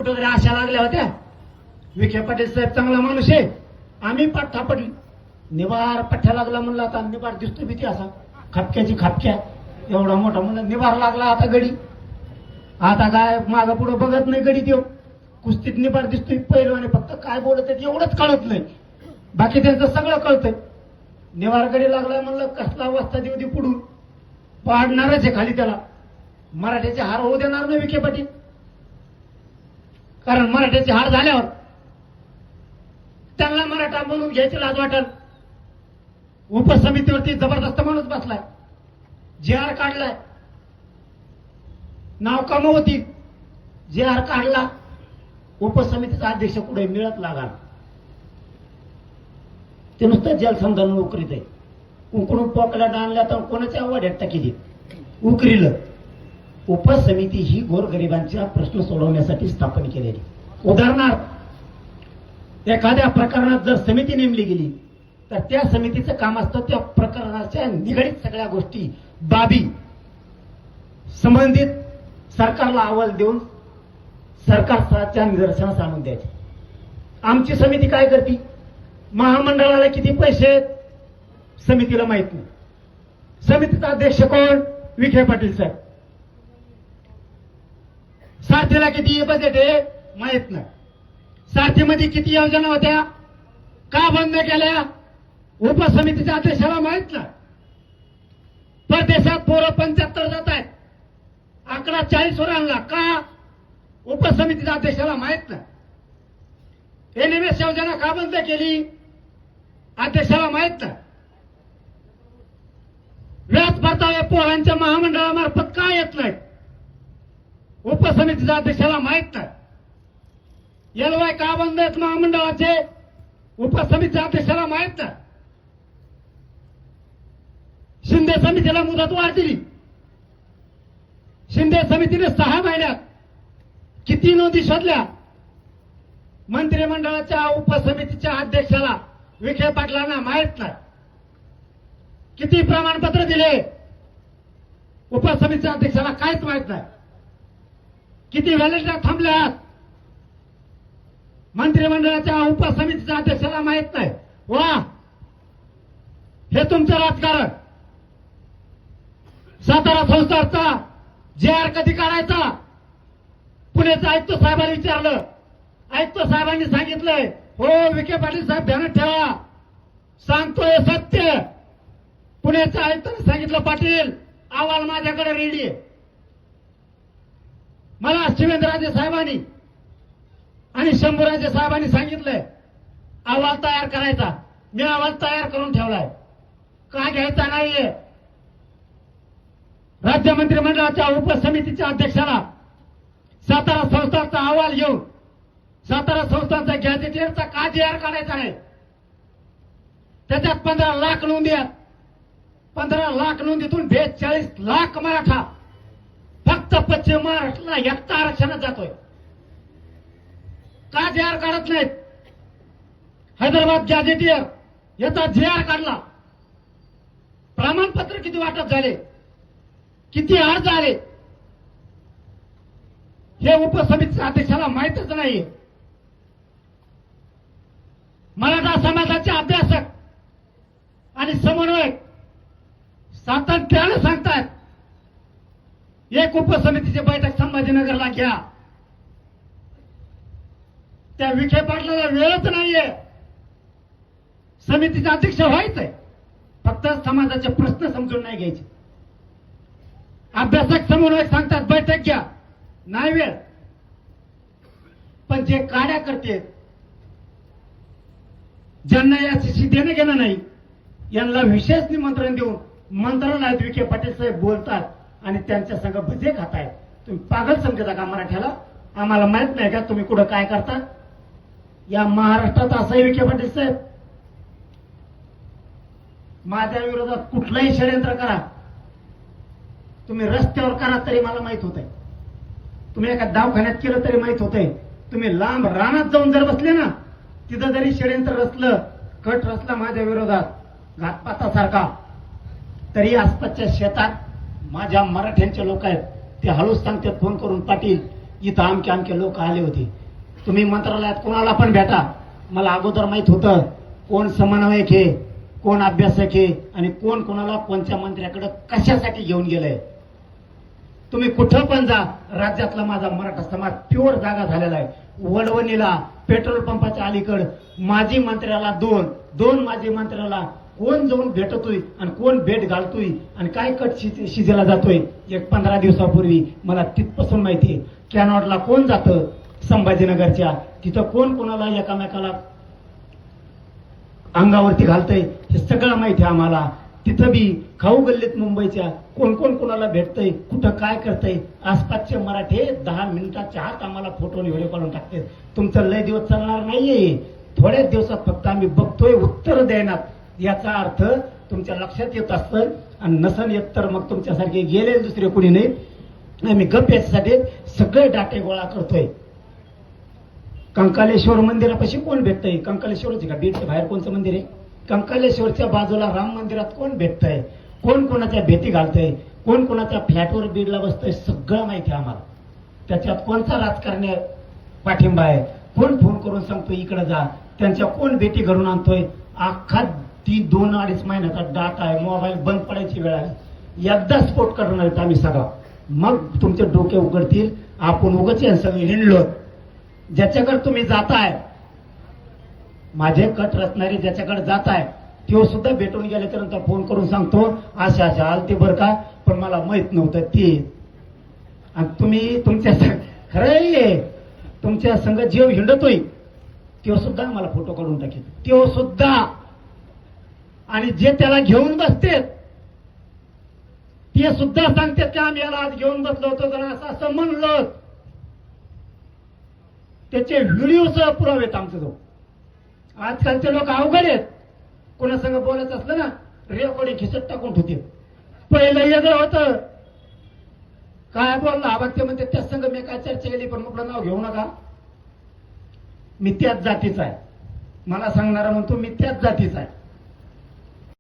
वगैरे आशा लागल्या होत्या. विखे पाटील साहेब चांगला माणूस आहे, आम्ही पठ्ठा पडली. निवार पठ्ठा लागला म्हणलं, आता निवार दिसतो भीती असा खापक्याची खापक्या एवढा मोठा म्हणलं निवार लागला. आता गडी आता काय मागं पुढं बघत नाही गडी देव. कुस्तीत निवार दिसतोय पहिलवाने, फक्त काय बोलत आहेत एवढंच कळत नाही, बाकी त्यांचं सगळं कळतंय. निवार गडी लागला म्हणलं कसला वाजता देऊ दे पुढून पाडणारच आहे खाली त्याला. मराठ्याचे हार होऊ देणार नाही विखे पाटील, कारण मराठ्याचे हार झाल्यावर त्यांना मराठा म्हणून घ्यायची लाज वाटल. उपसमितीवरती जबरदस्त माणूस बसलाय, जे आर काढलाय, नाव कमवती. जे आर काढला, उपसमितीचा अध्यक्ष कुठे मिळत लागा, ते नुसतं जलसंधारण उकरीत आहे. कुंकडून पोकला आणल्या तर कोणाच्या वाड्यात टाकी उकरील. उपसमिती ही गोरगरिबांचा प्रश्न सोडवण्यासाठी स्थापन केलेली. उदाहरणार्थ एखाद्या प्रकरणात जर समिती नेमली गेली तर त्या समितीचं काम असतं त्या प्रकरणाच्या निगडीत सगळ्या गोष्टी बाबी संबंधित सरकारला अहवाल देऊन सरकारच्या निदर्शनास आणून द्यायचे. आमची समिती काय करते, महामंडळाला किती पैसे आहेत समितीला माहित नाही. समितीचा अध्यक्ष कोण, विखे पाटील साहेब. सारथीला किती बजेट आहे माहित नाही. सारथीमध्ये किती योजना होत्या, का बंद केल्या, उपसमितीच्या अध्यक्षाला माहित नाही. परदेशात पोरं 75 जात आहेत, आकडा 40 वर आणला का, उपसमितीच्या अध्यक्षाला माहित नाही. एनएमएस योजना का बंद केली, अध्यक्षाला माहित नाही. व्याज भरता पोरांच्या महामंडळामार्फत का येत नाही, उपसमितीच्या अध्यक्षाला माहित नाही. एलवाय का बंद आहेत महामंडळाचे, उपसमितीच्या अध्यक्षाला माहित नाही. शिंदे समितीला मुदतवाढ दिली, शिंदे समितीने 6 महिन्यात किती नोंदी शोधल्या, मंत्रिमंडळाच्या उपसमितीच्या अध्यक्षाला विखे पाटलांना माहित नाही. किती प्रमाणपत्र दिले, उपसमितीच्या अध्यक्षाला काहीच माहित नाही. किती व्हॅलिडिटी थांबल्यात, मंत्रिमंडळाच्या उपसमितीच्या अध्यक्षाला माहित नाही. वा, हे तुमचं राजकारण. सातारा संस्थाचा जे आर कधी काढायचा, पुण्याचं आयुक्त साहेबांनी विचारलं, आयुक्त साहेबांनी सांगितलंय हो विखे पाटील साहेब ध्यानात ठेवा, सांगतोय सत्य. पुण्याच्या आयुक्तांनी सांगितलं पाटील अहवाल माझ्याकडे रेडी आहे. मला शिवेंद्रराजे साहेबांनी आणि शंभूराजे साहेबांनी सांगितलंय अहवाल तयार करायचा. मी अहवाल तयार करून ठेवलाय, का घ्यायचा नाहीये. राज्य मंत्रिमंडळाच्या उपसमितीच्या अध्यक्षाला सातारा संस्थांचा अहवाल घेऊन सातारा संस्थांचा गॅझेटियरचा का जे आर काढायचा नाही. त्याच्यात 15 लाख नोंदी आहेत. 15 लाख नोंदीतून 42 लाख मराठा फक्त पश्चिम महाराष्ट्राला एकटा आरक्षणात जातोय. का जे आर काढत नाहीत. हैदराबाद गॅझेटियर याचा जे आर काढला, प्रमाणपत्र किती वाटप झाले, किती अर्ज आले, हे उपसमितीच्या अध्यक्षाला माहितच नाही. मराठा समाजाचे अभ्यासक आणि समन्वयक सातत्याने सांगतात एक उपसमितीची बैठक संभाजीनगरला घ्या. त्या विखे पाटलाला वेळच नाहीये, समितीचा अध्यक्ष व्हायचंय, फक्त समाजाचे प्रश्न समजून नाही घ्यायचे. अभ्यासक समन्वयक सांगतात बैठक घ्या, नाही वेळ. पण जे काड्या करते, ज्यांना याची देणं घेणं नाही, यांना विशेष निमंत्रण देऊन मंत्रालयात विखे पाटील साहेब बोलतात आणि त्यांच्या संग भजे खातायत. तुम्ही पागल समजता का मराठ्याला? आम्हाला माहित नाही का तुम्ही कुठं काय करता? या महाराष्ट्रात असंही विखे पाटील साहेब, माझ्या विरोधात कुठलंही षडयंत्र करा, तुम्ही रस्त्यावर करा तरी मला माहित होतंय, तुम्ही एका दवाखान्यात केलं तरी माहित होतंय, तुम्ही लांब रानात जाऊन जर बसले ना, तिथं जरी षडयंत्र रचलं, कट रचला माझ्या विरोधात घातपातासारखा, तरी आसपासच्या शेतात माझ्या मराठ्यांचे लोक आहेत, ते हळूच सांगतात फोन करून पाटील इथं अमके लोक आले होते. तुम्ही मंत्रालयात कोणाला पण भेटा, मला अगोदर माहित होतं कोण समन्वयक आहे, कोण अभ्यासक आहे आणि कोण कोणाला कोणत्या मंत्र्याकडे कशासाठी घेऊन गेलंय. तुम्ही कुठं पण जा, राज्यातला माझा मराठा समाज प्युअर जागा झालेला आहे. वडवणीला पेट्रोल पंपाच्या अलीकड माजी मंत्र्याला दोन माजी मंत्र्याला कोण जाऊन भेटतोय आणि कोण भेट घालतोय आणि काय कट शिजेला जातोय. एक 15 दिवसापूर्वी मला तिथपासून माहिती आहे. कॅनॉटला कोण जातं संभाजीनगरच्या, तिथं कोण कोणाला एकामेकाला अंगावरती घालतंय हे सगळं माहिती आहे आम्हाला. तिथं बी खाऊ गल्लीत मुंबईच्या कोण कोण कोणाला भेटतंय, कुठं काय करतंय. आसपासचे मराठे 10 मिनिटाच्या आत आम्हाला फोटो आणि व्हिडिओ काढून टाकते. तुमचं लय दिवस चालणार नाहीये, थोड्याच दिवसात फक्त आम्ही बघतोय उत्तर देणार. याचा अर्थ तुमच्या लक्षात येत असतं आणि नसन येत तर मग तुमच्यासारखे गेले दुसरे कोणी नाही. आम्ही गप याच्यासाठी सगळे डाटे गोळा करतोय. कंकालेश्वर मंदिरापाशी कोण भेटतंय, कंकालेश्वरच का बीडच्या बाहेर कोणतं मंदिर आहे, कंकालेश्वरच्या बाजूला राम मंदिरात कोण भेटतंय, कोण कोणाच्या भेटी घालतंय, कोण कोणाच्या फ्लॅटवर बीडला बसतंय, सगळं माहिती आहे आम्हाला. त्याच्यात कोणता राजकारणी पाठिंबा आहे, कोण फोन करून सांगतोय इकडे जा, त्यांच्या कोण भेटी घडून आणतोय. अख्खा 2-2.5 महिन्याचा डाटा आहे. मोबाईल बंद पडायची वेळ आहे. एकदा स्फोट करणार आहेत आम्ही सगळा, मग तुमचे डोके उघडतील. आपण उगाच सगळे हिंडलो. ज्याच्याकडे तुम्ही जाताय, माझे कट रचणारे ज्याच्याकडे जाताय तो सुद्धा भेटून गेल्याच्या नंतर फोन करून सांगतो अशा आलते बरं का, पण मला माहित नव्हतं ते. आणि तुम्ही तुमच्या खरंय तुमच्या संग जीव हिंडतोय तो सुद्धा मला फोटो काढून टाकेल, तो सुद्धा. आणि जे त्याला घेऊन बसते ते सुद्धा सांगतात की आम्ही याला आज घेऊन बसलो होतो जरा असं म्हणलो. त्याचे व्हिडिओसह पुरावे आहेत आमच्याजवळ. आजकालचे लोक अवघड आहेत. कोणासंग बोलायचं असलं ना रेकॉर्डिंग खिचत टाकून ठेवते. पहिलं वेगळं होतं, काय बोलला हा बघते म्हणते त्याच संग मी काय चर्चा केली पण म्हटलं नाव घेऊ नका, मी त्याच जातीचा आहे. मला सांगणारा म्हणतो मी त्याच जातीचा आहे.